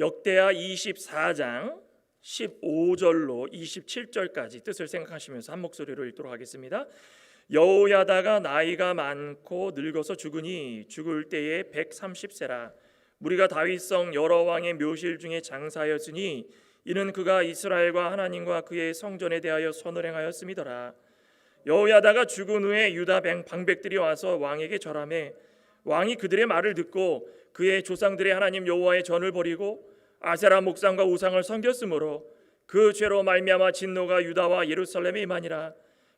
역대하 24장 15절로 27절까지 뜻을 생각하시면서 한 목소리로 읽도록 하겠습니다. 여호야다가 나이가 많고 늙어서 죽으니 죽을 때에 130세라. 무리가 다윗성 여러 왕의 묘실 중에 장사였으니 이는 그가 이스라엘과 하나님과 그의 성전에 대하여 선을 행하였음이더라. 여호야다가 죽은 후에 유다 방백들이 와서 왕에게 절하매 왕이 그들의 말을 듣고 그의 조상들의 하나님 여호와의 전을 버리고 아세라 목상과 우상을 섬겼으므로 그 죄로 말미암아 진노가 유다와 예루살렘에 임하니라.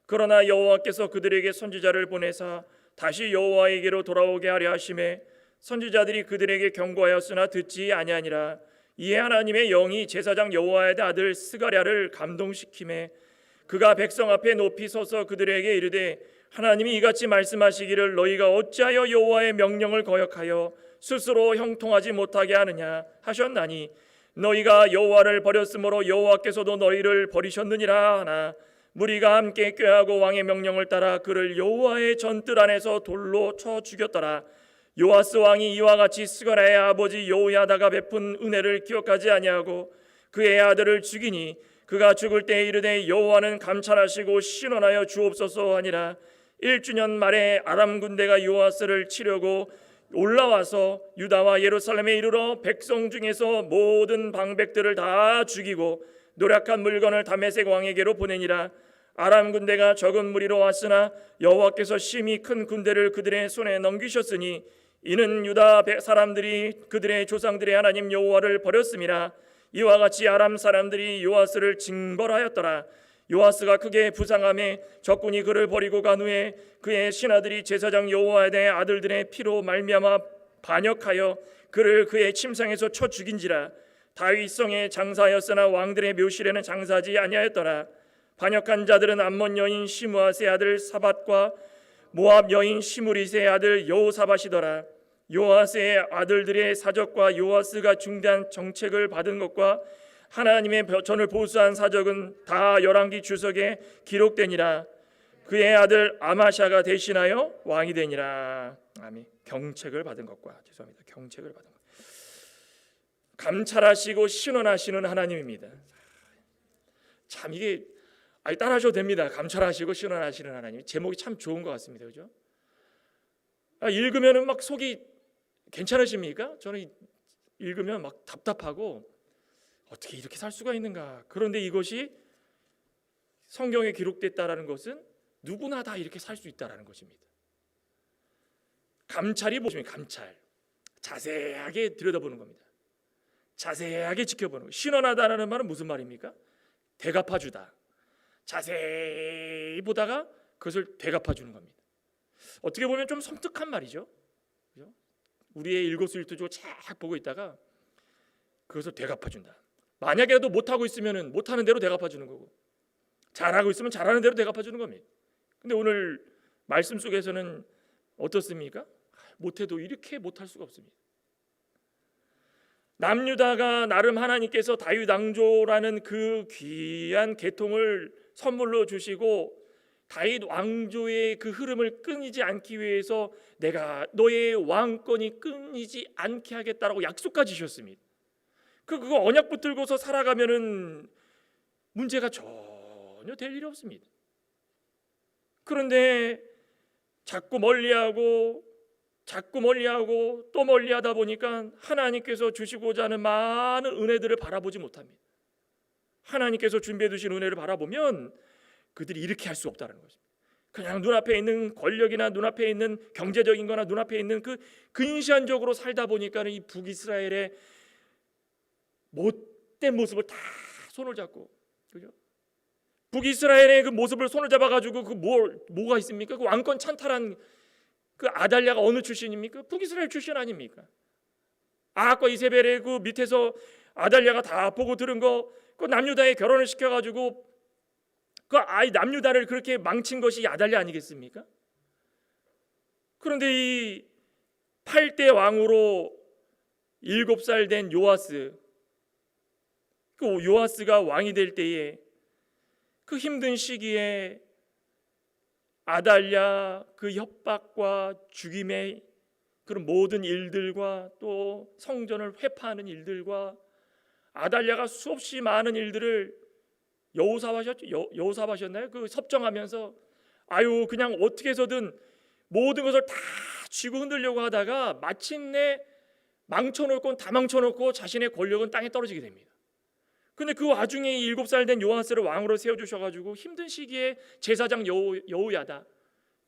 그러나 여호와께서 그들에게 선지자를 보내사 다시 여호와에게로 돌아오게 하려 하심에 선지자들이 그들에게 경고하였으나 듣지 아니하니라. 이에 하나님의 영이 제사장 여호야다의 아들 스가랴를 감동시키매 그가 백성 앞에 높이 서서 그들에게 이르되 하나님이 이같이 말씀하시기를 너희가 어찌하여 여호와의 명령을 거역하여 스스로 형통하지 못하게 하느냐 하셨나니 너희가 여호와를 버렸으므로 여호와께서도 너희를 버리셨느니라 하나 무리가 함께 꾀하고 왕의 명령을 따라 그를 여호와의 전뜰 안에서 돌로 쳐 죽였더라. 요아스 왕이 이와 같이 스가랴의 아버지 여호야다가 베푼 은혜를 기억하지 아니하고 그의 아들을 죽이니 그가 죽을 때에 이르되 여호와는 감찰하시고 신원하여 주옵소서 하니라. 1주년 말에 아람 군대가 요아스를 치려고 올라와서 유다와 예루살렘에 이르러 백성 중에서 모든 방백들을 다 죽이고 노략한 물건을 다메섹 왕에게로 보내니라. 아람 군대가 적은 무리로 왔으나 여호와께서 심히 큰 군대를 그들의 손에 넘기셨으니 이는 유다 사람들이 그들의 조상들의 하나님 여호와를 버렸음이라. 이와 같이 아람 사람들이 요아스를 징벌하였더라. 요아스가 크게 부상함에 적군이 그를 버리고 간 후에 그의 신하들이 제사장 여호야다의 아들들의 피로 말미암아 반역하여 그를 그의 침상에서 쳐 죽인지라. 다윗성에 장사하였으나 왕들의 묘실에는 장사하지 아니하였더라. 반역한 자들은 암몬 여인 시므아스의 아들 사밧과 모압 여인 시므리스의 아들 여호사밧이더라. 요아스의 아들들의 사적과 요아스가 중대한 정책을 받은 것과 하나님의 전을 보수한 사적은 다 열왕기 주석에 기록되니라. 그의 아들 아마샤가 대신하여 왕이 되니라. 아멘. 경책을 받은 것과 경책을 받은 것. 감찰하시고 신원하시는 하나님입니다. 참 이게 따라하셔도 됩니다. 감찰하시고 신원하시는 하나님. 제목이 참 좋은 것 같습니다. 그죠? 읽으면은 막 속이 괜찮으십니까? 저는 읽으면 막 답답하고 어떻게 이렇게 살 수가 있는가? 그런데 이것이 성경에 기록됐다라는 것은 누구나 다 이렇게 살 수 있다라는 것입니다. 감찰이 무엇입니까? 감찰. 자세하게 들여다보는 겁니다. 자세하게 지켜보는 거. 신원하다라는 말은 무슨 말입니까? 되갚아주다. 자세히 보다가 그것을 되갚아주는 겁니다. 어떻게 보면 좀 섬뜩한 말이죠. 그죠? 우리의 일거수일투족을 쫙 보고 있다가 그것을 되갚아준다. 만약에라도 못하고 있으면 못하는 대로 되갚아주는 거고 잘하고 있으면 잘하는 대로 되갚아주는 겁니다. 근데 오늘 말씀 속에서는 어떻습니까? 못해도 이렇게 못할 수가 없습니다. 남유다가 나름 하나님께서 다윗 왕조라는 그 귀한 계통을 선물로 주시고 다윗 왕조의 그 흐름을 끊이지 않기 위해서 내가 너의 왕권이 끊이지 않게 하겠다라고 약속까지 주셨습니다. 그거 언약 붙들고서 살아가면은 문제가 전혀 될 일이 없습니다. 그런데 자꾸 멀리하고 또 멀리하다 보니까 하나님께서 주시고자 하는 많은 은혜들을 바라보지 못합니다. 하나님께서 준비해 두신 은혜를 바라보면 그들이 이렇게 할 수 없다는 것입니다. 그냥 눈앞에 있는 권력이나 눈앞에 있는 경제적인 거나 눈앞에 있는 그 근시안적으로 살다 보니까 이 북이스라엘의 못된 모습을 다 손을 잡고, 그죠? 북이스라엘의 그 모습을 손을 잡아가지고 그 뭐가 있습니까? 그 왕권 찬탈한 그 아달랴가 어느 출신입니까? 북이스라엘 출신 아닙니까? 아합과 이세벨의 그 밑에서 아달랴가 다 보고 들은 거, 그 남유다에 결혼을 시켜가지고 그 아이 남유다를 그렇게 망친 것이 아달랴 아니겠습니까? 그런데 이 8대 왕으로 7살 된 요아스, 그 요아스가 왕이 될 때에 그 힘든 시기에 아달랴 그 협박과 죽임의 그런 모든 일들과 또 성전을 회파하는 일들과 아달랴가 수없이 많은 일들을 여호사밧이었나요? 그 섭정하면서 아유 그냥 어떻게 해서든 모든 것을 다 쥐고 흔들려고 하다가 마침내 망쳐놓을 건 다 망쳐놓고 자신의 권력은 땅에 떨어지게 됩니다. 근데 그 와중에 7살 된 요아스를 왕으로 세워주셔가지고 힘든 시기에 제사장 여호야다,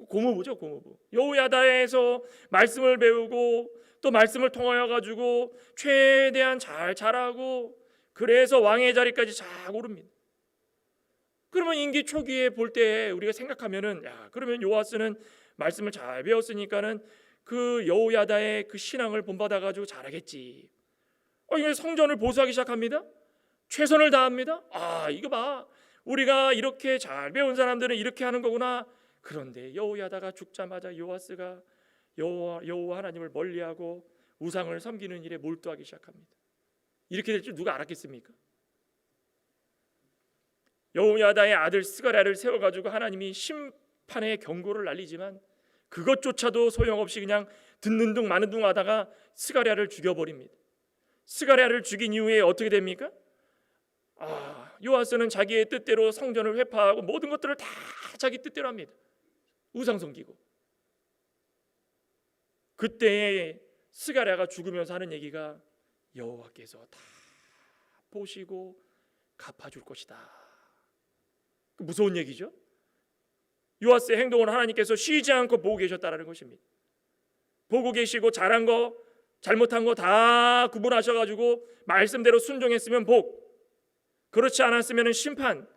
고모부죠, 고모부 여호야다에서 말씀을 배우고 또 말씀을 통하여 가지고 최대한 잘 자라고 그래서 왕의 자리까지 잘 오릅니다. 그러면 임기 초기에 볼 때 우리가 생각하면은 야 그러면 요아스는 말씀을 잘 배웠으니까는 그 여호야다의 그 신앙을 본받아 가지고 잘하겠지. 이게 성전을 보수하기 시작합니다. 최선을 다합니다. 아 이거 봐, 우리가 이렇게 잘 배운 사람들은 이렇게 하는 거구나. 그런데 여호야다가 죽자마자 요아스가 여호와 하나님을 멀리하고 우상을 섬기는 일에 몰두하기 시작합니다. 이렇게 될 줄 누가 알았겠습니까? 여호야다의 아들 스가랴를 세워가지고 하나님이 심판의 경고를 날리지만 그것조차도 소용없이 그냥 듣는 둥 마는 둥 하다가 스가랴를 죽여버립니다. 스가랴를 죽인 이후에 어떻게 됩니까? 요아스는 자기의 뜻대로 성전을 회파하고 모든 것들을 다 자기 뜻대로 합니다. 우상 섬기고. 그때에 스가랴가 죽으면서 하는 얘기가 여호와께서 다 보시고 갚아줄 것이다. 무서운 얘기죠. 요아스의 행동을 하나님께서 쉬지 않고 보고 계셨다는 것입니다. 보고 계시고 잘한 거 잘못한 거 다 구분하셔가지고 말씀대로 순종했으면 복, 그렇지 않았으면 심판,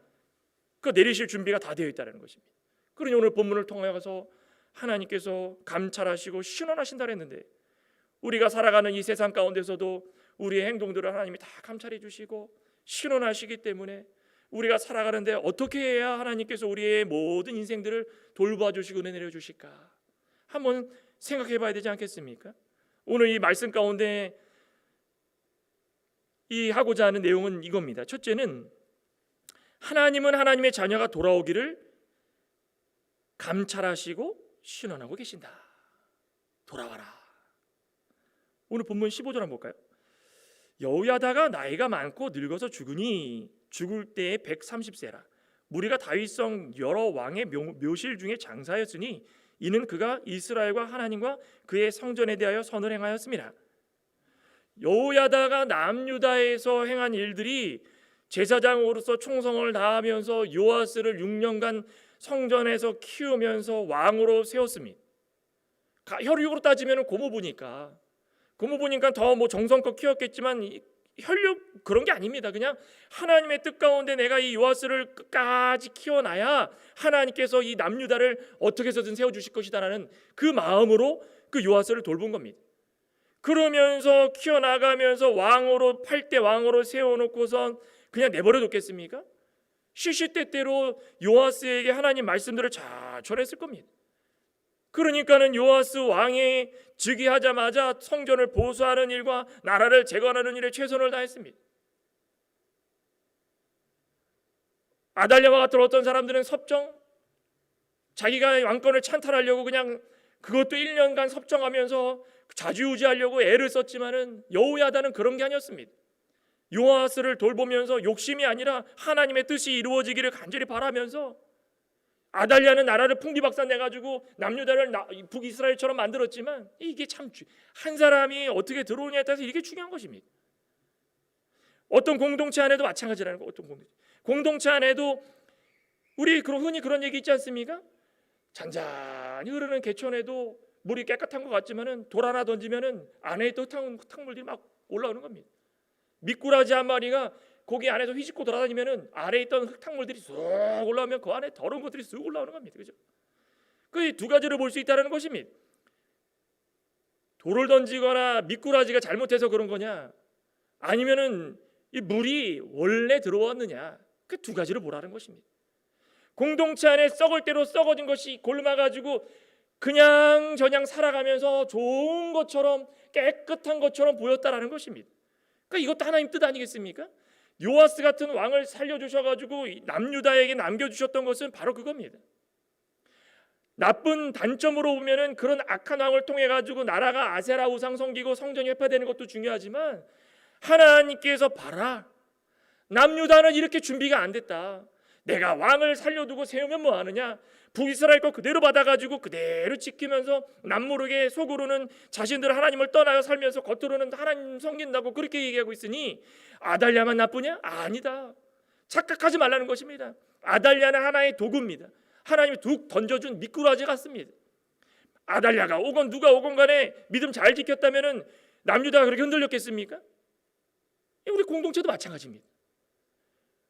그 내리실 준비가 다 되어 있다는 것입니다. 그러니 오늘 본문을 통해서 하나님께서 감찰하시고 신원하신다 했는데 우리가 살아가는 이 세상 가운데서도 우리의 행동들을 하나님이 다 감찰해 주시고 신원하시기 때문에 우리가 살아가는데 어떻게 해야 하나님께서 우리의 모든 인생들을 돌봐 주시고 은혜 내려 주실까 한번 생각해 봐야 되지 않겠습니까? 오늘 이 말씀 가운데 이 하고자 하는 내용은 이겁니다. 첫째는 하나님은 하나님의 자녀가 돌아오기를 감찰하시고 신원하고 계신다. 돌아와라. 오늘 본문 15절 한번 볼까요? 여호야다가 나이가 많고 늙어서 죽으니 죽을 때에 130세라. 무리가 다윗성 여러 왕의 묘실 중에 장사였으니 이는 그가 이스라엘과 하나님과 그의 성전에 대하여 선을 행하였습니다. 여호야다가 남유다에서 행한 일들이 제사장으로서 충성을 다하면서 요아스를 6년간 성전에서 키우면서 왕으로 세웠습니다. 혈육으로 따지면 고모부니까 더 뭐 정성껏 키웠겠지만 혈육 그런 게 아닙니다. 그냥 하나님의 뜻 가운데 내가 이 요아스를 끝까지 키워놔야 하나님께서 이 남유다를 어떻게 해서든 세워주실 것이다라는 그 마음으로 그 요아스를 돌본 겁니다. 그러면서 키워나가면서 왕으로 8대 왕으로 세워놓고선 그냥 내버려 뒀겠습니까? 시시때때로 요아스에게 하나님 말씀들을 잘 전했을 겁니다. 그러니까는 요아스 왕이 즉위하자마자 성전을 보수하는 일과 나라를 재건하는 일에 최선을 다했습니다. 아달랴와 같은 어떤 사람들은 섭정, 자기가 왕권을 찬탈하려고 그냥 그것도 1년간 섭정하면서 좌지우지하려고 애를 썼지만은 여호야다는 그런 게 아니었습니다. 요아스를 돌보면서 욕심이 아니라 하나님의 뜻이 이루어지기를 간절히 바라면서 아달랴는 나라를 풍비박산 내가지고 남유다를 북이스라엘처럼 만들었지만 이게 참 한 사람이 어떻게 들어오냐에 따라서 이게 중요한 것입니다. 어떤 공동체 안에도 마찬가지라는 거. 어떤 공동체 안에도 우리 흔히 그런 얘기 있지 않습니까? 잔잔히 흐르는 개천에도 물이 깨끗한 것 같지만은 돌 하나 던지면은 안에 있던 흙탕물들이 막 올라오는 겁니다. 미꾸라지 한 마리가 거기 안에서 휘짓고 돌아다니면은 아래에 있던 흙탕물들이 쑥 올라오면 그 안에 더러운 것들이 쑥 올라오는 겁니다. 그죠? 그 두 가지를 볼 수 있다는 것입니다. 돌을 던지거나 미꾸라지가 잘못해서 그런 거냐, 아니면은 이 물이 원래 들어왔느냐, 그 두 가지를 보라는 것입니다. 공동체 안에 썩을 대로 썩어진 것이 골마가지고 그냥 저냥 살아가면서 좋은 것처럼 깨끗한 것처럼 보였다라는 것입니다. 그러니까 이것도 하나님 뜻 아니겠습니까? 요아스 같은 왕을 살려주셔가지고 남유다에게 남겨주셨던 것은 바로 그겁니다. 나쁜 단점으로 보면은 그런 악한 왕을 통해 가지고 나라가 아세라 우상 섬기고 성전이 회파되는 것도 중요하지만 하나님께서 봐라, 남유다는 이렇게 준비가 안 됐다. 내가 왕을 살려두고 세우면 뭐하느냐? 북이스라엘 거 그대로 받아가지고 그대로 지키면서 남모르게 속으로는 자신들 하나님을 떠나서 살면서 겉으로는 하나님 섬긴다고 그렇게 얘기하고 있으니 아달랴만 나쁘냐? 아니다. 착각하지 말라는 것입니다. 아달랴는 하나의 도구입니다. 하나님이 툭 던져준 미꾸라지 같습니다. 아달랴가 오건 누가 오건 간에 믿음 잘 지켰다면 남유다가 그렇게 흔들렸겠습니까? 우리 공동체도 마찬가지입니다.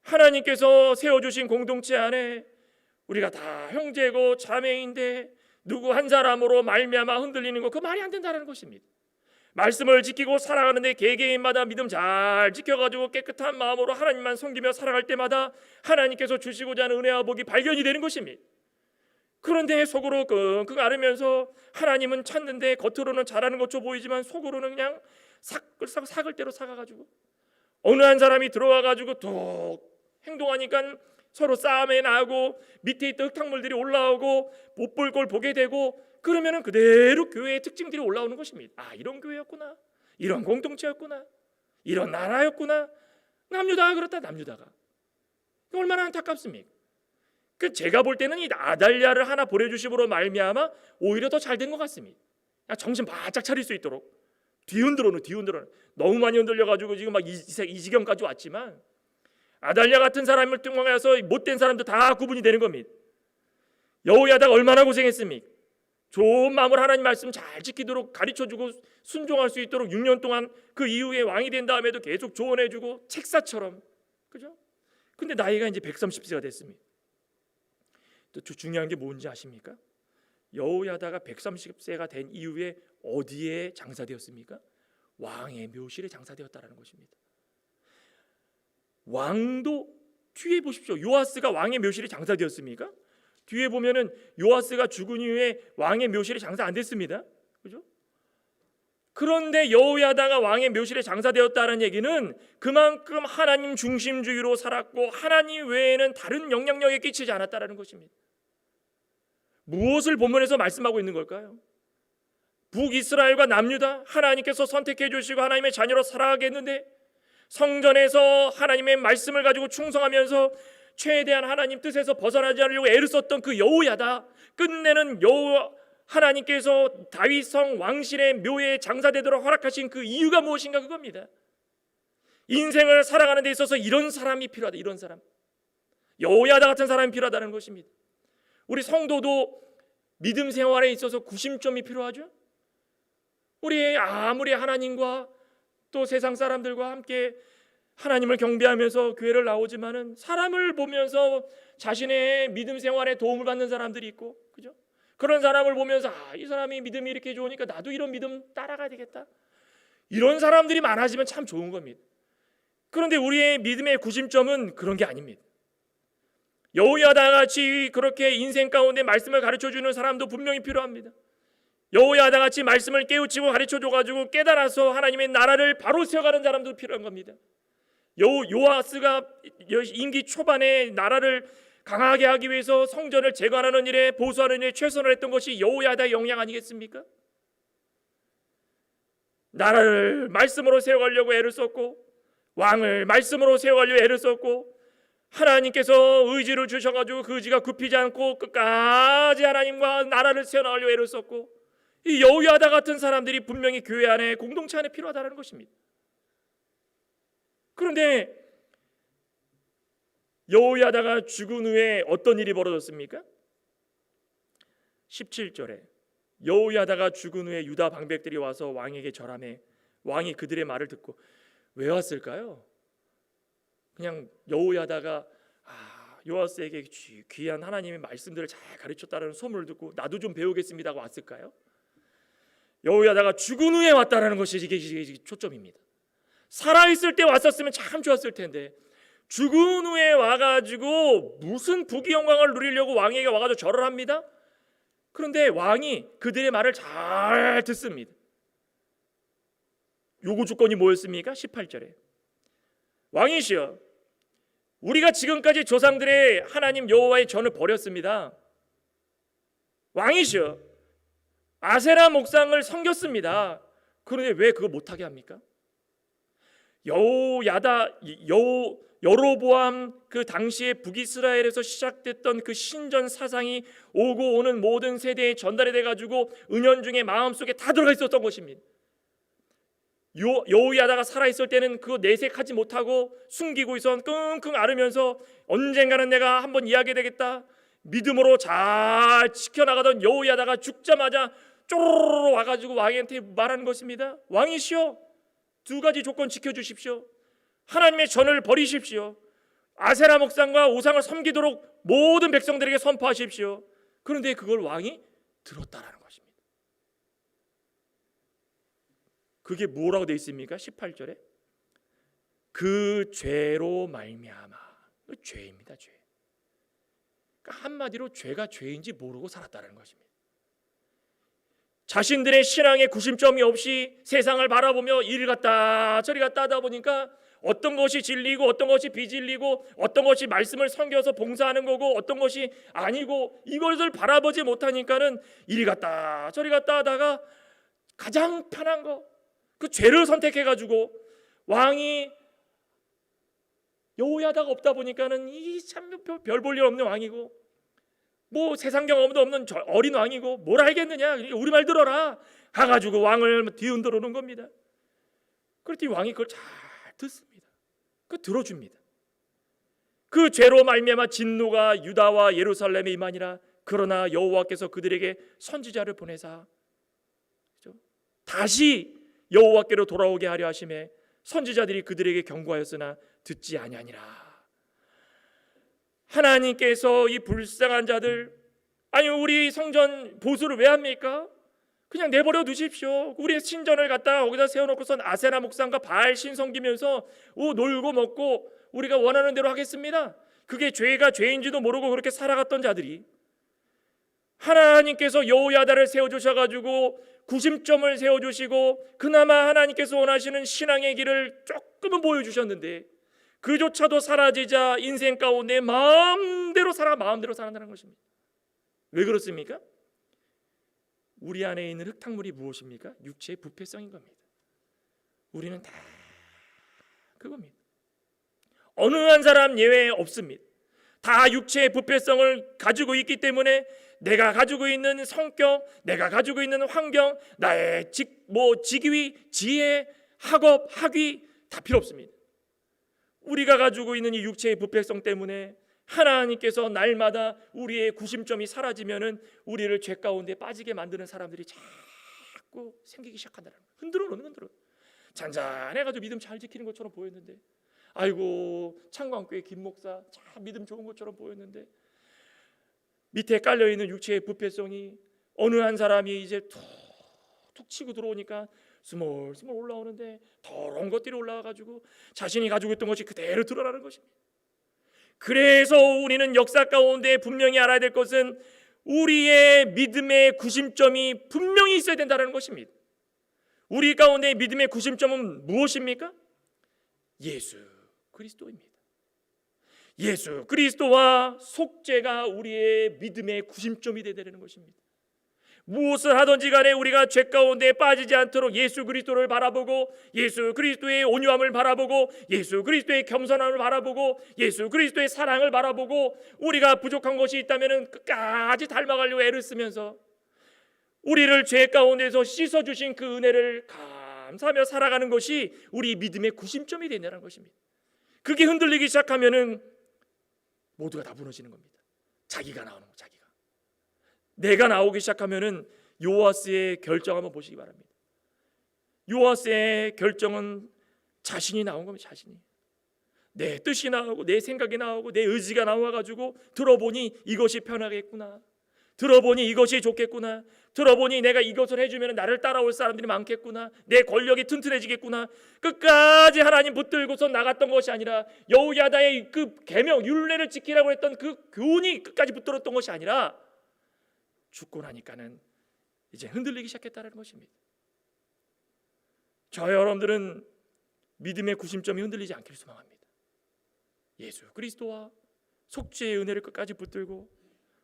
하나님께서 세워주신 공동체 안에 우리가 다 형제고 자매인데 누구 한 사람으로 말미암아 흔들리는 거, 그 말이 안 된다는 것입니다. 말씀을 지키고 살아가는데 개개인마다 믿음 잘 지켜가지고 깨끗한 마음으로 하나님만 섬기며 살아갈 때마다 하나님께서 주시고자 하는 은혜와 복이 발견이 되는 것입니다. 그런데 속으로 끙끙 앓으면서 하나님은 찾는데 겉으로는 잘하는 것처럼 보이지만 속으로는 그냥 삭을 대로 삭아가지고 어느 한 사람이 들어와가지고 툭 행동하니까 서로 싸움에 나고 밑에 있던 흙탕물들이 올라오고 못 볼 걸 보게 되고 그러면은 그대로 교회의 특징들이 올라오는 것입니다. 아, 이런 교회였구나, 이런 공동체였구나, 이런 나라였구나. 남유다가 그렇다. 남유다가 얼마나 안타깝습니까? 그 제가 볼 때는 이 아달랴를 하나 보내주심으로 말미암아 오히려 더 잘 된 것 같습니다. 정신 바짝 차릴 수 있도록 뒤흔들어는 너무 많이 흔들려가지고 지금 막 이 지경까지 왔지만 아달랴 같은 사람을 통해서 못된 사람도 다 구분이 되는 겁니다. 여호야다가 얼마나 고생했습니까? 좋은 마음으로 하나님 말씀 잘 지키도록 가르쳐주고 순종할 수 있도록 6년 동안 그 이후에 왕이 된 다음에도 계속 조언해주고 책사처럼, 그죠? 근데 나이가 이제 130세가 됐습니다. 또 중요한 게 뭔지 아십니까? 여호야다가 130세가 된 이후에 어디에 장사되었습니까? 왕의 묘실에 장사되었다라는 것입니다. 왕도 뒤에 보십시오. 요아스가 왕의 묘실에 장사되었습니까? 뒤에 보면은 요아스가 죽은 이후에 왕의 묘실에 장사 안 됐습니다. 그죠? 그런데 여호야다가 왕의 묘실에 장사되었다는 얘기는 그만큼 하나님 중심주의로 살았고 하나님 외에는 다른 영향력에 끼치지 않았다라는 것입니다. 무엇을 본문에서 말씀하고 있는 걸까요? 북이스라엘과 남유다, 하나님께서 선택해 주시고 하나님의 자녀로 살아가게 했는데 성전에서 하나님의 말씀을 가지고 충성하면서 최대한 하나님 뜻에서 벗어나지 않으려고 애를 썼던 그 여호야다, 끝내는 하나님께서 다윗성 왕실의 묘에 장사되도록 허락하신 그 이유가 무엇인가, 그겁니다. 인생을 살아가는 데 있어서 이런 사람이 필요하다. 이런 사람, 여호야다 같은 사람이 필요하다는 것입니다. 우리 성도도 믿음 생활에 있어서 구심점이 필요하죠. 우리 아무리 하나님과 또 세상 사람들과 함께 하나님을 경배하면서 교회를 나오지만은 사람을 보면서 자신의 믿음 생활에 도움을 받는 사람들이 있고, 그죠? 그런 사람을 보면서 이 사람이 믿음이 이렇게 좋으니까 나도 이런 믿음 따라가야 되겠다. 이런 사람들이 많아지면 참 좋은 겁니다. 그런데 우리의 믿음의 구심점은 그런 게 아닙니다. 여호야다 같이 그렇게 인생 가운데 말씀을 가르쳐주는 사람도 분명히 필요합니다. 여호야다 같이 말씀을 깨우치고 가르쳐줘가지고 깨달아서 하나님의 나라를 바로 세워가는 사람도 필요한 겁니다. 요아스가 임기 초반에 나라를 강하게 하기 위해서 성전을 재건하는 일에 보수하는 일에 최선을 했던 것이 여호야다의 역량 아니겠습니까? 나라를 말씀으로 세워가려고 애를 썼고 왕을 말씀으로 세워가려고 애를 썼고 하나님께서 의지를 주셔가지고 그 의지가 굽히지 않고 끝까지 하나님과 나라를 세워나가려고 애를 썼고, 이 여호야다 같은 사람들이 분명히 교회 안에 공동체 안에 필요하다는 것입니다. 그런데 여호야다가 죽은 후에 어떤 일이 벌어졌습니까? 17절에 여호야다가 죽은 후에 유다 방백들이 와서 왕에게 절하매 왕이 그들의 말을 듣고. 왜 왔을까요? 그냥 여호야다가 요아스에게 귀한 하나님의 말씀들을 잘 가르쳤다는 소문을 듣고 나도 좀 배우겠습니다 하고 왔을까요? 여호야다가 죽은 후에 왔다는 것이 이게 초점입니다. 살아있을 때 왔었으면 참 좋았을 텐데 죽은 후에 와가지고 무슨 부귀 영광을 누리려고 왕에게 와가지고 절을 합니다. 그런데 왕이 그들의 말을 잘 듣습니다. 요구 조건이 뭐였습니까? 18절에 왕이시여, 우리가 지금까지 조상들의 하나님 여호와의 전을 버렸습니다. 왕이시여, 아세라 목상을 섬겼습니다. 그런데 왜 그거 못하게 합니까? 여로보암 그 당시에 북이스라엘에서 시작됐던 그 신전 사상이 오고 오는 모든 세대에 전달이 돼가지고 은연중에 마음속에 다 들어가 있었던 것입니다. 여호야다가 살아있을 때는 그거 내색하지 못하고 숨기고 있어 끙끙 앓으면서 언젠가는 내가 한번 이야기해야 되겠다 믿음으로 잘 지켜나가던 여호야다가 죽자마자 쪼르르 와가지고 왕한테 말하는 것입니다. 왕이시여, 두 가지 조건 지켜주십시오. 하나님의 전을 버리십시오. 아세라 목상과 우상을 섬기도록 모든 백성들에게 선포하십시오. 그런데 그걸 왕이 들었다라는 것입니다. 그게 뭐라고 되어 있습니까? 18절에 그 죄로 말미암아. 죄입니다. 죄. 그러니까 한마디로 죄가 죄인지 모르고 살았다는 것입니다. 자신들의 신앙의 구심점이 없이 세상을 바라보며 이리 갔다 저리 갔다 하다 보니까 어떤 것이 진리고 어떤 것이 비진리고 어떤 것이 말씀을 섬겨서 봉사하는 거고 어떤 것이 아니고 이것을 바라보지 못하니까는 이리 갔다 저리 갔다 하다가 가장 편한 거 그 죄를 선택해가지고 왕이 여호야다가 없다 보니까는 이 참 별 볼 일 없는 왕이고 뭐 세상 경험도 없는 어린 왕이고 뭘 알겠느냐, 우리 말 들어라 가가지고 왕을 뒤흔들어 놓은 겁니다. 그랬더니 왕이 그걸 잘 듣습니다. 그 들어줍니다. 그 죄로 말미암아 진노가 유다와 예루살렘에 임하니라. 그러나 여호와께서 그들에게 선지자를 보내사 다시 여호와께로 돌아오게 하려 하심에 선지자들이 그들에게 경고하였으나 듣지 아니하니라. 하나님께서 이 불쌍한 자들, 아니 우리 성전 보수를 왜 합니까? 그냥 내버려 두십시오. 우리 신전을 갖다가 거기다 세워놓고선 아세라 목상과 바알 신 섬기면서 놀고 먹고 우리가 원하는 대로 하겠습니다. 그게 죄가 죄인지도 모르고 그렇게 살아갔던 자들이 하나님께서 여호야다를 세워주셔가지고 구심점을 세워주시고 그나마 하나님께서 원하시는 신앙의 길을 조금은 보여주셨는데 그조차도 사라지자 인생 가운데 마음대로 살아간다는 것입니다. 왜 그렇습니까? 우리 안에 있는 흙탕물이 무엇입니까? 육체의 부패성인 겁니다. 우리는 다 그겁니다. 어느 한 사람 예외 없습니다. 다 육체의 부패성을 가지고 있기 때문에 내가 가지고 있는 성격, 내가 가지고 있는 환경, 나의 직위, 지혜, 학업, 학위 다 필요 없습니다. 우리가 가지고 있는 이 육체의 부패성 때문에 하나님께서 날마다 우리의 구심점이 사라지면은 우리를 죄 가운데 빠지게 만드는 사람들이 자꾸 생기기 시작한다는 거예요. 흔들어. 잔잔해가지고 믿음 잘 지키는 것처럼 보였는데, 아이고 창광교회 김 목사 참 믿음 좋은 것처럼 보였는데 밑에 깔려있는 육체의 부패성이 어느 한 사람이 이제 툭툭 치고 들어오니까 스멀스멀 올라오는데 더러운 것들이 올라와가지고 자신이 가지고 있던 것이 그대로 드러나는 것입니다. 그래서 우리는 역사 가운데 분명히 알아야 될 것은 우리의 믿음의 구심점이 분명히 있어야 된다는 것입니다. 우리 가운데 믿음의 구심점은 무엇입니까? 예수 그리스도입니다. 예수 그리스도와 속죄가 우리의 믿음의 구심점이 되어야 되는 것입니다. 무엇을 하든지 간에 우리가 죄 가운데 빠지지 않도록 예수 그리스도를 바라보고 예수 그리스도의 온유함을 바라보고 예수 그리스도의 겸손함을 바라보고 예수 그리스도의 사랑을 바라보고 우리가 부족한 것이 있다면 끝까지 닮아가려고 애를 쓰면서 우리를 죄 가운데서 씻어주신 그 은혜를 감사하며 살아가는 것이 우리 믿음의 구심점이 되는 것입니다. 그게 흔들리기 시작하면은 모두가 다 무너지는 겁니다. 자기가 나오는 거, 자기가. 내가 나오기 시작하면은 요아스의 결정 한번 보시기 바랍니다. 요아스의 결정은 자신이 나온 겁니다. 자신이. 내 뜻이 나오고 내 생각이 나오고 내 의지가 나와가지고 들어보니 이것이 편하겠구나. 들어보니 이것이 좋겠구나. 들어보니 내가 이것을 해주면 나를 따라올 사람들이 많겠구나. 내 권력이 튼튼해지겠구나. 끝까지 하나님 붙들고서 나갔던 것이 아니라 여호야다의 그 계명 율례를 지키라고 했던 그 교훈이 끝까지 붙들었던 것이 아니라 죽고 나니까는 이제 흔들리기 시작했다는 것입니다. 저 여러분들은 믿음의 구심점이 흔들리지 않기를 소망합니다. 예수 그리스도와 속죄의 은혜를 끝까지 붙들고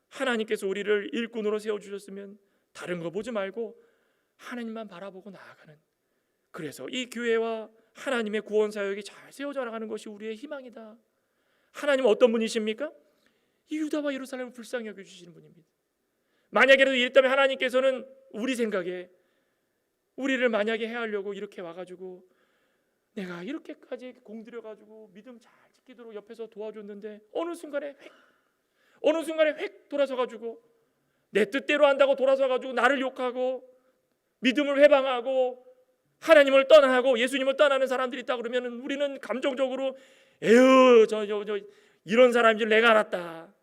하나님께서 우리를 일꾼으로 세워주셨으면 다른 거 보지 말고 하나님만 바라보고 나아가는, 그래서 이 교회와 하나님의 구원 사역이 잘 세워져 나가는 것이 우리의 희망이다. 하나님은 어떤 분이십니까? 이 유다와 예루살렘을 불쌍히 여겨주시는 분입니다. 만약에라도 이랬다면 하나님께서는 우리 생각에 우리를 만약에 해하려고 이렇게 와가지고 내가 이렇게까지 공들여가지고 믿음 잘 지키도록 옆에서 도와줬는데 어느 순간에 획 돌아서가지고 내 뜻대로 한다고 돌아서가지고 나를 욕하고 믿음을 회방하고 하나님을 떠나고 예수님을 떠나는 사람들이 있다 그러면 우리는 감정적으로 에휴 저 이런 사람인 줄 내가 알았다.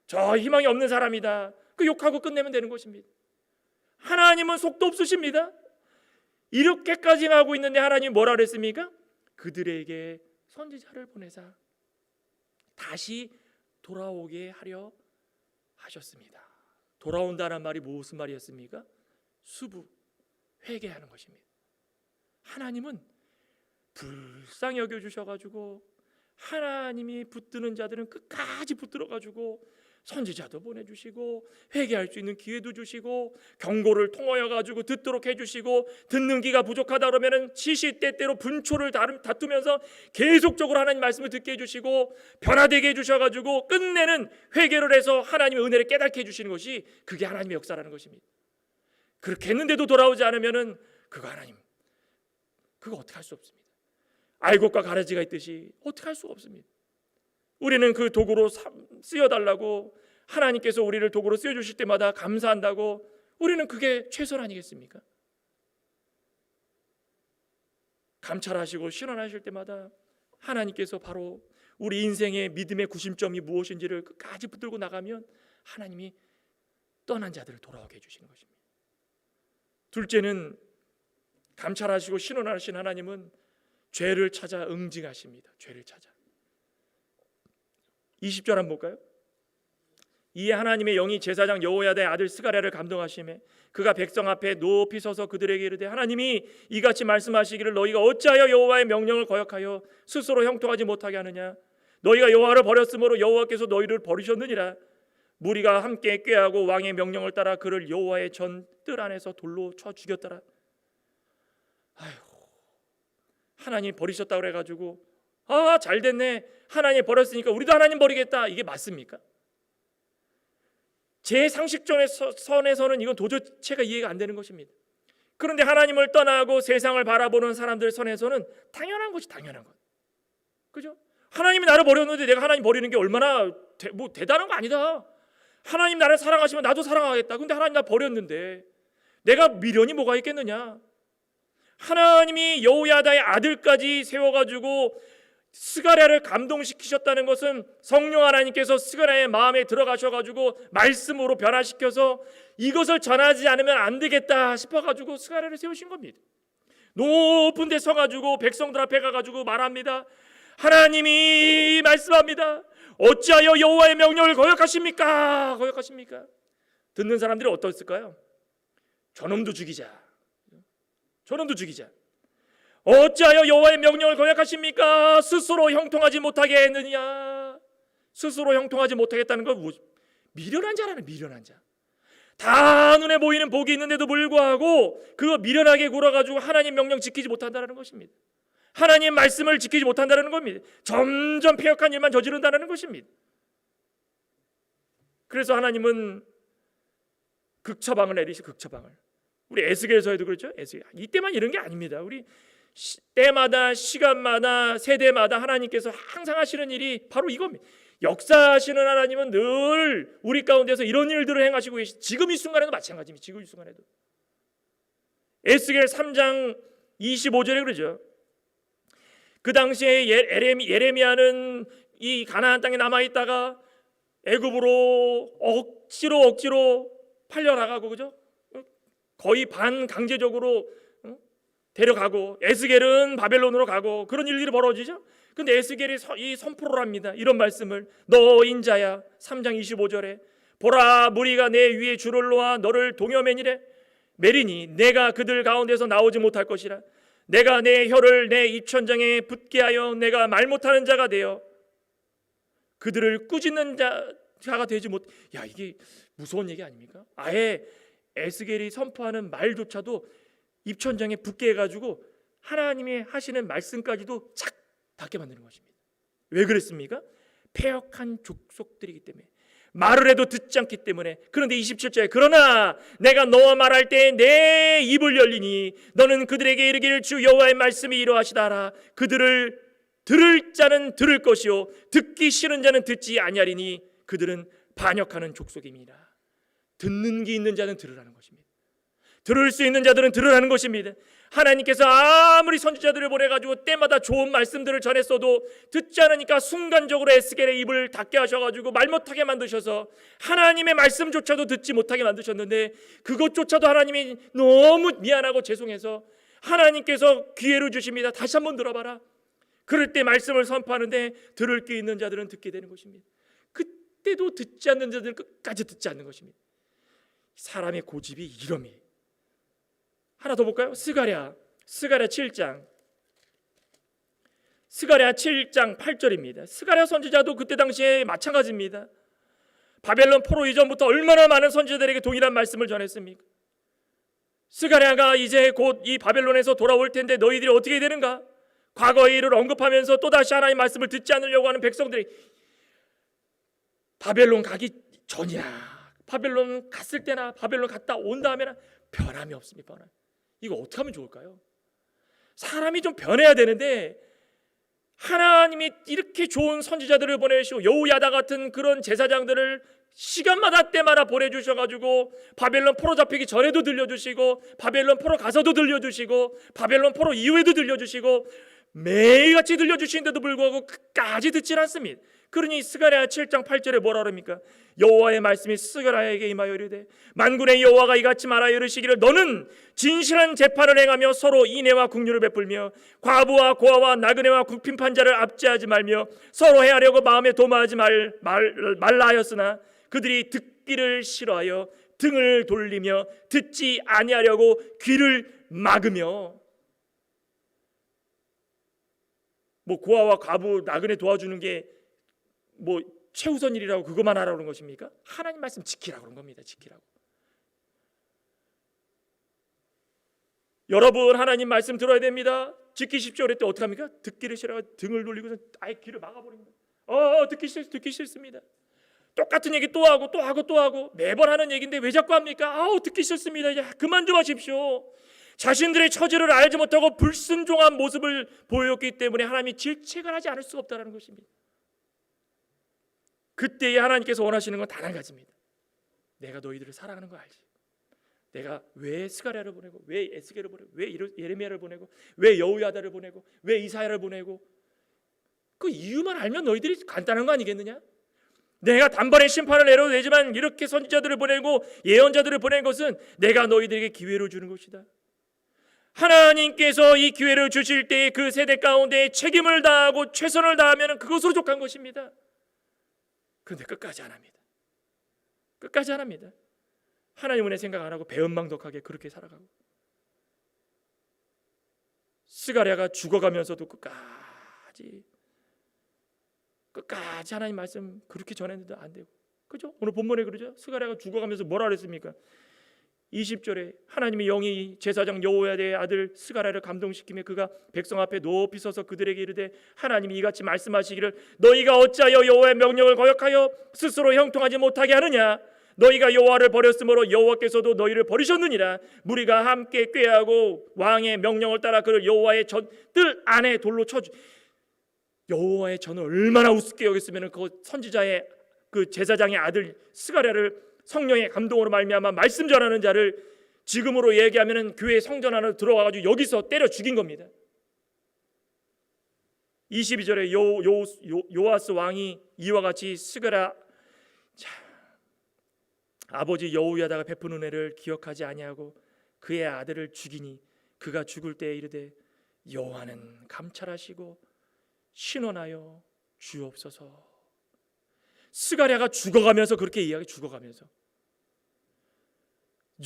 저 희망이 없는 사람이다. 그 욕하고 끝내면 되는 것입니다. 하나님은 속도 없으십니다. 이렇게까지 하고 있는데 하나님이 뭐라 그랬습니까? 그들에게 선지자를 보내사 다시 돌아오게 하려 하셨습니다. 돌아온다는 말이 무슨 말이었습니까? 수부, 회개하는 것입니다. 하나님은 불쌍히 여겨주셔가지고 하나님이 붙드는 자들은 끝까지 붙들어가지고 선지자도 보내주시고 회개할 수 있는 기회도 주시고 경고를 통하여가지고 듣도록 해주시고 듣는 귀가 부족하다 그러면 시시때때로 분초를 다투면서 계속적으로 하나님 말씀을 듣게 해주시고 변화되게 해주셔가지고 끝내는 회개를 해서 하나님의 은혜를 깨닫게 해주시는 것이 그게 하나님의 역사라는 것입니다. 그렇게 했는데도 돌아오지 않으면 그거 하나님 그거 어떻게 할 수 없습니다. 알곡과 가라지가 있듯이 어떻게 할 수가 없습니다. 우리는 그 도구로 쓰여달라고 하나님께서 우리를 도구로 쓰여주실 때마다 감사한다고 우리는 그게 최선 아니겠습니까? 감찰하시고 실현하실 때마다 하나님께서 바로 우리 인생의 믿음의 구심점이 무엇인지를 끝까지 붙들고 나가면 하나님이 떠난 자들을 돌아오게 해주시는 것입니다. 둘째는 감찰하시고 신원하신 하나님은 죄를 찾아 응징하십니다. 죄를 찾아. 20절 한번 볼까요? 이에 하나님의 영이 제사장 여호야다의 아들 스가랴를 감동하시매 그가 백성 앞에 높이 서서 그들에게 이르되 하나님이 이같이 말씀하시기를 너희가 어찌하여 여호와의 명령을 거역하여 스스로 형통하지 못하게 하느냐 너희가 여호와를 버렸으므로 여호와께서 너희를 버리셨느니라 무리가 함께 꾀하고 왕의 명령을 따라 그를 여호와의 전 뜰 안에서 돌로 쳐 죽였더라. 아이고 하나님 버리셨다 그래가지고 잘됐네 하나님 버렸으니까 우리도 하나님 버리겠다 이게 맞습니까? 제 상식선에서는 이건 도저체가 이해가 안 되는 것입니다. 그런데 하나님을 떠나고 세상을 바라보는 사람들 선에서는 당연한 것이 당연한 것. 그죠? 하나님이 나를 버렸는데 내가 하나님 버리는 게 얼마나 대단한 거 아니다. 하나님 나를 사랑하시면 나도 사랑하겠다. 근데 하나님 나 버렸는데 내가 미련이 뭐가 있겠느냐. 하나님이 여호야다의 아들까지 세워가지고 스가랴를 감동시키셨다는 것은 성령 하나님께서 스가랴의 마음에 들어가셔가지고 말씀으로 변화시켜서 이것을 전하지 않으면 안 되겠다 싶어가지고 스가랴를 세우신 겁니다. 높은 데 서가지고 백성들 앞에 가가지고 말합니다. 하나님이 말씀합니다. 어찌하여 여호와의 명령을 거역하십니까? 듣는 사람들이 어떻을까요? 저놈도 죽이자. 어찌하여 여호와의 명령을 거역하십니까? 스스로 형통하지 못하게 했느냐? 스스로 형통하지 못하겠다는 건 미련한 자라는 미련한 자. 다 눈에 보이는 복이 있는데도 불구하고 그거 미련하게 굴어가지고 하나님 명령 지키지 못한다는 것입니다. 하나님 말씀을 지키지 못한다는 겁니다. 점점 패역한 일만 저지른다는 것입니다. 그래서 하나님은 극처방을 내리시 극처방을. 우리 에스겔서에도 그렇죠. 이때만 이런 게 아닙니다. 우리 때마다 시간마다 세대마다 하나님께서 항상 하시는 일이 바로 이겁니다. 역사하시는 하나님은 늘 우리 가운데서 이런 일들을 행하시고 계시. 지금 이 순간에도 마찬가지입니다. 지금 이 순간에도 에스겔 3장 25절에 그러죠. 그 당시에 예레미야는 이 가나안 땅에 남아 있다가 애굽으로 억지로 팔려나가고 그죠? 거의 반강제적으로 데려가고 에스겔은 바벨론으로 가고 그런 일들이 벌어지죠. 근데 에스겔이 이 선포를 합니다. 이런 말씀을 너 인자야 3장 25절에 보라 무리가 내 위에 줄을 놓아 너를 동여매니래 매리니 내가 그들 가운데서 나오지 못할 것이라 내가 내 혀를 내 입천장에 붙게 하여 내가 말 못하는 자가 되어 그들을 꾸짖는 자가 되지 못. 야 이게 무서운 얘기 아닙니까? 아예 에스겔이 선포하는 말조차도 입천장에 붙게 해가지고 하나님의 하시는 말씀까지도 착 받게 만드는 것입니다. 왜 그랬습니까? 패역한 족속들이기 때문에, 말을 해도 듣지 않기 때문에. 그런데 27절에 그러나 내가 너와 말할 때 내 입을 열리니 너는 그들에게 이르기를 주 여호와의 말씀이 이러하시다 하라. 그들을 들을 자는 들을 것이요 듣기 싫은 자는 듣지 아니하리니 그들은 반역하는 족속입니다. 듣는 게 있는 자는 들으라는 것입니다. 들을 수 있는 자들은 들으라는 것입니다. 하나님께서 아무리 선지자들을 보내가지고 때마다 좋은 말씀들을 전했어도 듣지 않으니까 순간적으로 에스겔의 입을 닫게 하셔가지고 말 못하게 만드셔서 하나님의 말씀조차도 듣지 못하게 만드셨는데, 그것조차도 하나님이 너무 미안하고 죄송해서 하나님께서 기회를 주십니다. 다시 한번 들어봐라. 그럴 때 말씀을 선포하는데 들을 게 있는 자들은 듣게 되는 것입니다. 그때도 듣지 않는 자들은 끝까지 듣지 않는 것입니다. 사람의 고집이 이러미. 하나 더 볼까요? 스가랴 7장 8절입니다. 스가랴 선지자도 그때 당시에 마찬가지입니다. 바벨론 포로 이전부터 얼마나 많은 선지자들에게 동일한 말씀을 전했습니까? 스가랴가 이제 곧 이 바벨론에서 돌아올 텐데 너희들이 어떻게 되는가? 과거의 일을 언급하면서 또다시 하나님의 말씀을 듣지 않으려고 하는 백성들이, 바벨론 가기 전이나 바벨론 갔을 때나 바벨론 갔다 온 다음에나 변함이 없습니다. 변함. 이거 어떻게 하면 좋을까요? 사람이 좀 변해야 되는데, 하나님이 이렇게 좋은 선지자들을 보내시고 여호야다 같은 그런 제사장들을 시간마다 때마다 보내주셔가지고 바벨론 포로 잡히기 전에도 들려주시고 바벨론 포로 가서도 들려주시고 바벨론 포로 이후에도 들려주시고 매일같이 들려주시는데도 불구하고 끝까지 듣질 않습니다. 그러니 스가랴 7장 8절에 뭐라 그럽니까? 여호와의 말씀이 스가랴에게 임하여 이르되 만군의 여호와가 이같이 말하여 이르시기를 너는 진실한 재판을 행하며 서로 인애와 긍휼을 베풀며 과부와 고아와 나그네와 빈판 자를 압제하지 말며 서로 해하려고 마음에 도마하지 말라 하였으나 그들이 듣기를 싫어하여 등을 돌리며 듣지 아니하려고 귀를 막으며. 뭐 고아와 과부 나그네 도와주는 게 뭐 최우선 일이라고 그것만 하라고 그런 것입니까? 하나님 말씀 지키라고 그런 겁니다. 지키라고. 여러분 하나님 말씀 들어야 됩니다. 지키십시오. 그랬더니 어떻게 합니까? 듣기를 싫어하고 등을 돌리고서 아예 귀를 막아버립니다. 듣기 싫습니다. 똑같은 얘기 또 하고 또 하고 또 하고 매번 하는 얘기인데 왜 자꾸 합니까? 듣기 싫습니다. 야, 그만 좀 하십시오. 자신들의 처지를 알지 못하고 불순종한 모습을 보였기 때문에 하나님이 질책을 하지 않을 수가 없다는 것입니다. 그때에 하나님께서 원하시는 건 단 한 가지입니다. 내가 너희들을 사랑하는 거 알지? 내가 왜 스가랴를 보내고 왜 에스겔을 보내고 왜 예레미야를 보내고 왜 여호야다를 보내고 왜 이사야를 보내고, 그 이유만 알면 너희들이 간단한 거 아니겠느냐? 내가 단번에 심판을 내려내지만 이렇게 선지자들을 보내고 예언자들을 보낸 것은 내가 너희들에게 기회를 주는 것이다. 하나님께서 이 기회를 주실 때 그 세대 가운데 책임을 다하고 최선을 다하면 그것으로 족한 것입니다. 그런데 끝까지 안 합니다. 끝까지 안 합니다. 하나님 은혜 생각 안 하고 배은망덕하게 그렇게 살아가고, 스가랴가 죽어가면서도 끝까지 하나님 말씀 그렇게 전했는데 안 되고, 그죠? 오늘 본문에 그러죠. 스가랴가 죽어가면서 뭐라 그랬습니까? 20절에 하나님의 영이 제사장 여호야다의 아들 스가랴를 감동시키며 그가 백성 앞에 높이 서서 그들에게 이르되 하나님이 이같이 말씀하시기를 너희가 어찌하여 여호와의 명령을 거역하여 스스로 형통하지 못하게 하느냐? 너희가 여호와를 버렸으므로 여호와께서도 너희를 버리셨느니라. 무리가 함께 꾀하고 왕의 명령을 따라 그를 여호와의 뜰 안에 돌로 쳐주. 여호와의 전을 얼마나 우습게 여겼으면 그 선지자의 그 제사장의 아들 스가랴를 성령의 감동으로 말미암아 말씀 전하는 자를 지금으로 얘기하면은 교회 성전 안으로 들어와가지고 여기서 때려 죽인 겁니다. 22절에 요아스 왕이 이와 같이 스가랴 아버지 여호야다가 베푼 은혜를 기억하지 아니하고 그의 아들을 죽이니 그가 죽을 때에 이르되 여호와는 감찰하시고 신원하여 주옵소서. 스가랴가 죽어가면서 그렇게 이야기, 죽어가면서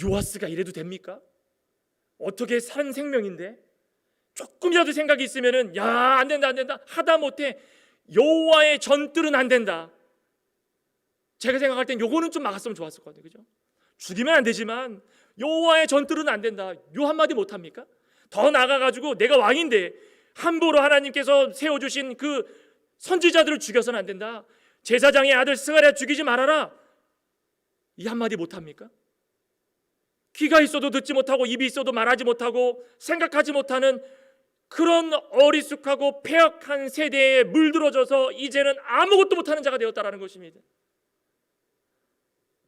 요아스가 이래도 됩니까? 어떻게 산 생명인데 조금이라도 생각이 있으면은 야, 안 된다 하다못해 여호와의 전뜰은 안 된다. 제가 생각할 땐 요거는 좀 막았으면 좋았을 것 같아요. 그죠? 죽이면 안 되지만 여호와의 전뜰은 안 된다. 요 한마디 못 합니까? 더 나아가가지고 내가 왕인데 함부로 하나님께서 세워주신 그 선지자들을 죽여서는 안 된다. 제사장의 아들 스가랴 죽이지 말아라. 이 한마디 못합니까? 귀가 있어도 듣지 못하고 입이 있어도 말하지 못하고 생각하지 못하는 그런 어리숙하고 패역한 세대에 물들어져서 이제는 아무것도 못하는 자가 되었다라는 것입니다.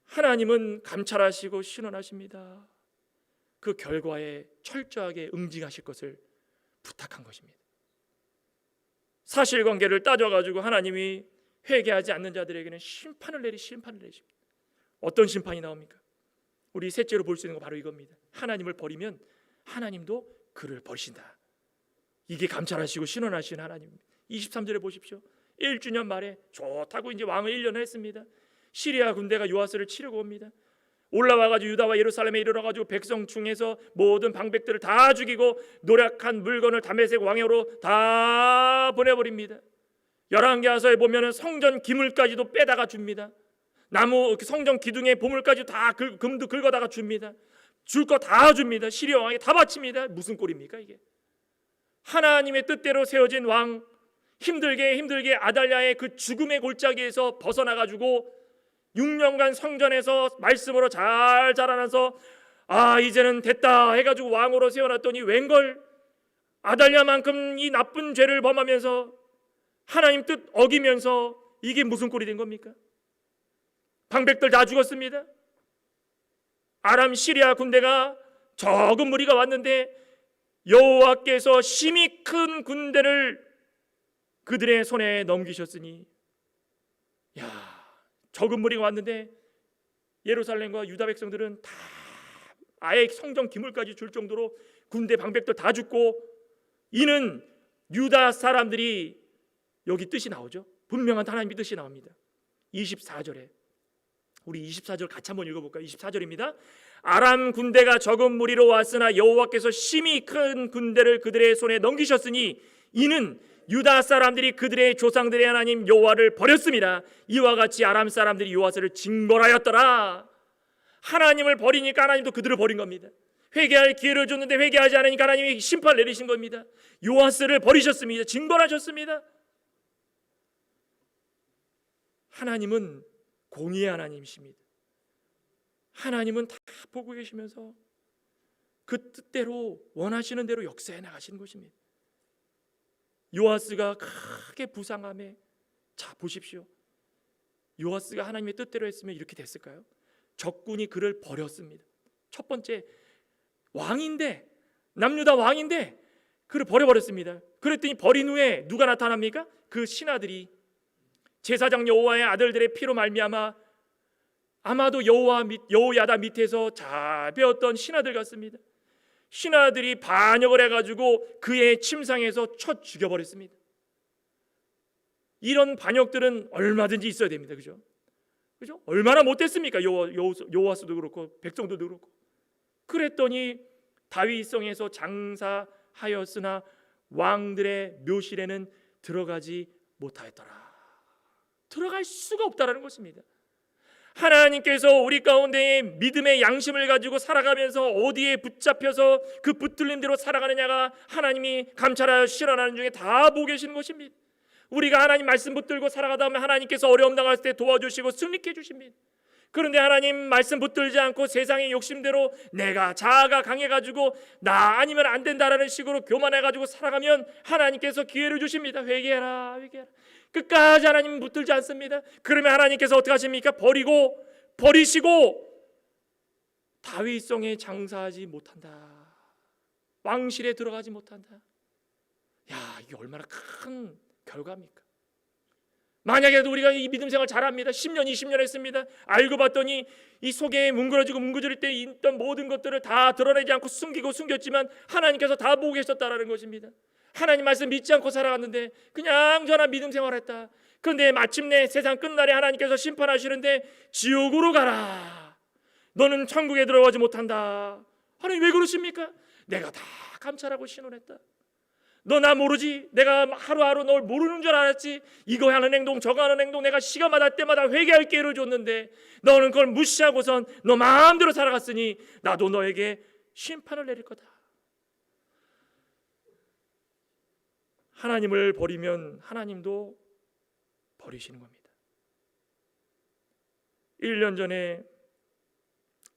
하나님은 감찰하시고 신원하십니다. 그 결과에 철저하게 응징하실 것을 부탁한 것입니다. 사실관계를 따져가지고 하나님이 회개하지 않는 자들에게는 심판을 내리십니다. 어떤 심판이 나옵니까? 우리 셋째로 볼 수 있는 거 바로 이겁니다. 하나님을 버리면 하나님도 그를 버리신다. 이게 감찰하시고 신원하신 하나님입니다. 23절에 보십시오. 1주년 말에 좋다고 이제 왕을 1년을 했습니다. 시리아 군대가 요아스를 치려고 옵니다. 올라와가지고 유다와 예루살렘에 이르러가지고 백성 중에서 모든 방백들을 다 죽이고 노력한 물건을 다메섹 왕으로 다 보내버립니다. 열왕기하서에 보면은 성전 기물까지도 빼다가 줍니다. 나무 성전 기둥에 보물까지 다 금도 긁어다가 줍니다. 줄 거 다 줍니다. 시리아 왕이 다 바칩니다. 무슨 꼴입니까 이게? 하나님의 뜻대로 세워진 왕, 힘들게 아달랴의 그 죽음의 골짜기에서 벗어나가지고 6년간 성전에서 말씀으로 잘 자라나서 이제는 됐다 해가지고 왕으로 세워놨더니 웬걸 아달랴만큼 이 나쁜 죄를 범하면서 하나님 뜻 어기면서 이게 무슨 꼴이 된 겁니까? 방백들 다 죽었습니다. 아람 시리아 군대가 적은 무리가 왔는데 여호와께서 심히 큰 군대를 그들의 손에 넘기셨으니 적은 무리가 왔는데 예루살렘과 유다 백성들은 다 아예 성전 기물까지 줄 정도로 군대 방백들 다 죽고, 이는 유다 사람들이, 여기 뜻이 나오죠. 분명한 하나님의 뜻이 나옵니다. 24절에 우리 24절 같이 한번 읽어볼까요? 24절입니다. 아람 군대가 적은 무리로 왔으나 여호와께서 심히 큰 군대를 그들의 손에 넘기셨으니 이는 유다 사람들이 그들의 조상들의 하나님 여호와를 버렸습니다. 이와 같이 아람 사람들이 요아스를 징벌하였더라. 하나님을 버리니까 하나님도 그들을 버린 겁니다. 회개할 기회를 줬는데 회개하지 않으니까 하나님이 심판을 내리신 겁니다. 요아스를 버리셨습니다. 징벌하셨습니다. 하나님은 공의의 하나님이십니다. 하나님은 다 보고 계시면서 그 뜻대로 원하시는 대로 역사해 나가시는 것입니다. 요아스가 크게 부상함에, 자 보십시오. 요아스가 하나님의 뜻대로 했으면 이렇게 됐을까요? 적군이 그를 버렸습니다. 첫 번째, 왕인데, 남유다 왕인데 그를 버려버렸습니다. 그랬더니 버린 후에 누가 나타납니까? 그 신하들이 제사장 여호와의 아들들의 피로 말미암아 아마도 여호야다 밑에서 잘 배웠던 신하들 같습니다. 신하들이 반역을 해가지고 그의 침상에서 쳐 죽여버렸습니다. 이런 반역들은 얼마든지 있어야 됩니다. 그죠? 얼마나 못됐습니까? 여호와스도 그렇고 백성들도 그렇고. 그랬더니 다윗성에서 장사하였으나 왕들의 묘실에는 들어가지 못하였더라. 들어갈 수가 없다라는 것입니다. 하나님께서 우리 가운데 믿음의 양심을 가지고 살아가면서 어디에 붙잡혀서 그 붙들림대로 살아가느냐가 하나님이 감찰하여 실현하는 중에 다 보고 계시는 것입니다. 우리가 하나님 말씀 붙들고 살아가다 보면 하나님께서 어려움 당할 때 도와주시고 승리케 해주십니다. 그런데 하나님 말씀 붙들지 않고 세상의 욕심대로 내가 자아가 강해가지고 나 아니면 안 된다라는 식으로 교만해가지고 살아가면 하나님께서 기회를 주십니다. 회개해라. 끝까지 하나님 붙들지 않습니다. 그러면 하나님께서 어떻게 하십니까? 버리시고 다윗성에 장사하지 못한다. 왕실에 들어가지 못한다. 이게 얼마나 큰 결과입니까? 만약에도 우리가 이 믿음 생활 잘합니다. 10년 20년 했습니다. 알고 봤더니 이 속에 뭉그러질 때 있던 모든 것들을 다 드러내지 않고 숨겼지만 하나님께서 다 보고 계셨다라는 것입니다. 하나님 말씀 믿지 않고 살아갔는데 그냥 저나 믿음 생활했다. 그런데 마침내 세상 끝날에 하나님께서 심판하시는데 지옥으로 가라. 너는 천국에 들어가지 못한다. 하나님 왜 그러십니까? 내가 다 감찰하고 신원했다. 너 나 모르지? 내가 하루하루 널 모르는 줄 알았지? 이거 하는 행동 저거 하는 행동 내가 시간마다 때마다 회개할 기회를 줬는데 너는 그걸 무시하고선 너 마음대로 살아갔으니 나도 너에게 심판을 내릴 거다. 하나님을 버리면 하나님도 버리시는 겁니다. 1년 전에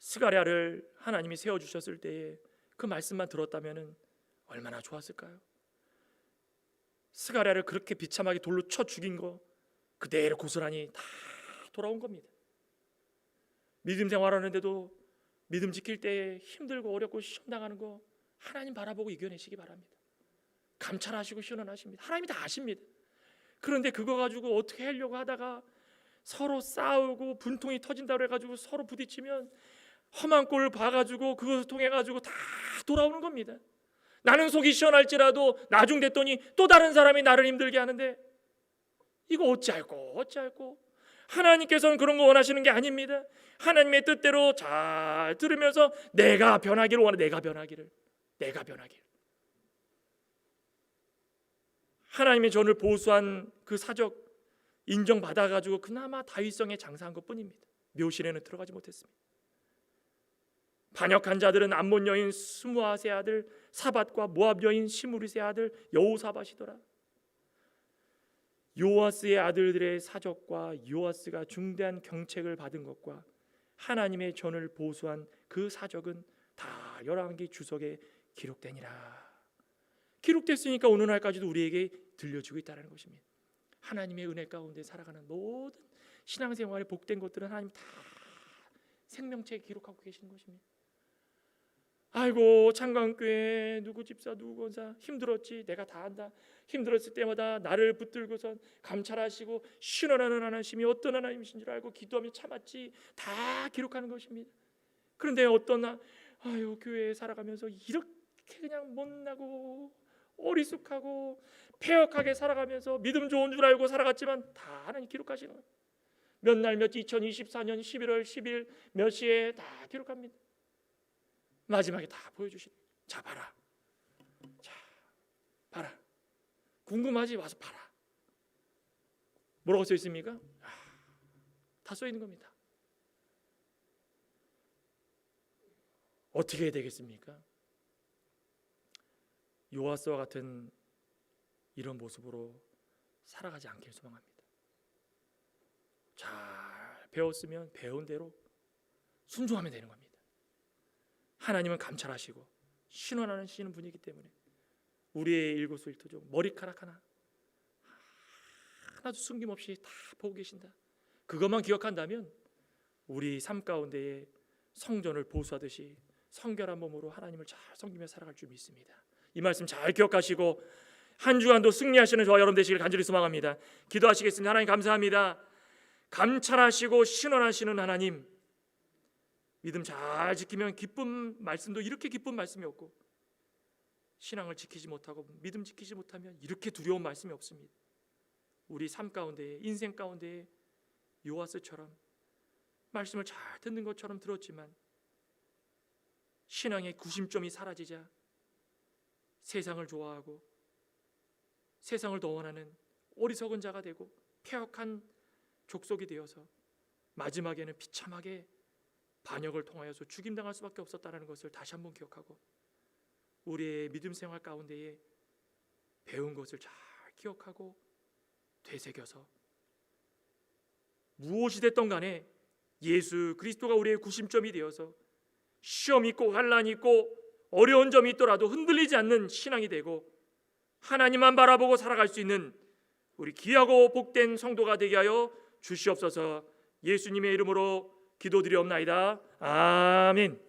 스가랴를 하나님이 세워주셨을 때에 그 말씀만 들었다면 얼마나 좋았을까요? 스가랴를 그렇게 비참하게 돌로 쳐 죽인 거 그대로 고스란히 다 돌아온 겁니다. 믿음 생활하는데도 믿음 지킬 때 힘들고 어렵고 시험 당하는 거 하나님 바라보고 이겨내시기 바랍니다. 감찰하시고 시원하십니다. 하나님이 다 아십니다. 그런데 그거 가지고 어떻게 하려고 하다가 서로 싸우고 분통이 터진다고 해가지고 서로 부딪히면 험한 꼴을 봐가지고 그것을 통해 가지고 다 돌아오는 겁니다. 나는 속이 시원할지라도 나중 됐더니 또 다른 사람이 나를 힘들게 하는데 이거 어찌할꼬. 하나님께서는 그런 거 원하시는 게 아닙니다. 하나님의 뜻대로 잘 들으면서 내가 변하기를 원해. 내가 변하기를. 하나님의 전을 보수한 그 사적 인정받아가지고 그나마 다윗성에 장사한 것뿐입니다. 묘실에는 들어가지 못했습니다. 반역한 자들은 암몬 여인 스무아세 아들 사밧과 모압 여인 시므리세 아들 여호사밧이더라. 요아스의 아들들의 사적과 요아스가 중대한 경책을 받은 것과 하나님의 전을 보수한 그 사적은 다 열왕기 주석에 기록되니라. 기록됐으니까 오늘날까지도 우리에게 들려주고 있다는 것입니다. 하나님의 은혜 가운데 살아가는 모든 신앙생활에 복된 것들은 하나님 다 생명책에 기록하고 계시는 것입니다. 아이고 창광교회 누구 집사 누구 권사 힘들었지 내가 다 안다. 힘들었을 때마다 나를 붙들고선 감찰하시고 신원하는 하나님이 어떤 하나님이신 줄 알고 기도하며 참았지. 다 기록하는 것입니다. 그런데 어떤 교회에 살아가면서 이렇게 그냥 못나고 어리숙하고 폐역하게 살아가면서 믿음 좋은 줄 알고 살아갔지만 다 하나님 기록하시는 거예요. 몇 날 며칠 2024년 11월 10일 몇 시에 다 기록합니다. 마지막에 다 보여주시는 거예요. 자 봐라. 자 봐라. 궁금하지? 와서 봐라. 뭐라고 써 있습니까? 다 써 있는 겁니다. 어떻게 해야 되겠습니까? 요아스와 같은 이런 모습으로 살아가지 않길 소망합니다. 잘 배웠으면 배운 대로 순종하면 되는 겁니다. 하나님은 감찰하시고 신원하시는 분이기 때문에 우리의 일거수일투족 머리카락 하나도 숨김없이 다 보고 계신다. 그것만 기억한다면 우리 삶 가운데에 성전을 보수하듯이 성결한 몸으로 하나님을 잘 섬기며 살아갈 줄 믿습니다. 이 말씀 잘 기억하시고 한 주간도 승리하시는 저와 여러분 되시길 간절히 소망합니다. 기도하시겠습니다. 하나님 감사합니다. 감찰하시고 신원하시는 하나님, 믿음 잘 지키면 기쁜 말씀도 이렇게 기쁜 말씀이 없고 신앙을 지키지 못하고 믿음 지키지 못하면 이렇게 두려운 말씀이 없습니다. 우리 삶 가운데 인생 가운데 요아스처럼 말씀을 잘 듣는 것처럼 들었지만 신앙의 구심점이 사라지자 세상을 좋아하고 세상을 더 원하는 어리석은 자가 되고 폐역한 족속이 되어서 마지막에는 비참하게 반역을 통하여서 죽임당할 수밖에 없었다는 것을 다시 한번 기억하고 우리의 믿음 생활 가운데에 배운 것을 잘 기억하고 되새겨서 무엇이 됐던 간에 예수 그리스도가 우리의 구심점이 되어서 시험이 있고 환난이 있고 어려운 점이 있더라도 흔들리지 않는 신앙이 되고 하나님만 바라보고 살아갈 수 있는 우리 귀하고 복된 성도가 되게 하여 주시옵소서. 예수님의 이름으로 기도드리옵나이다. 아멘.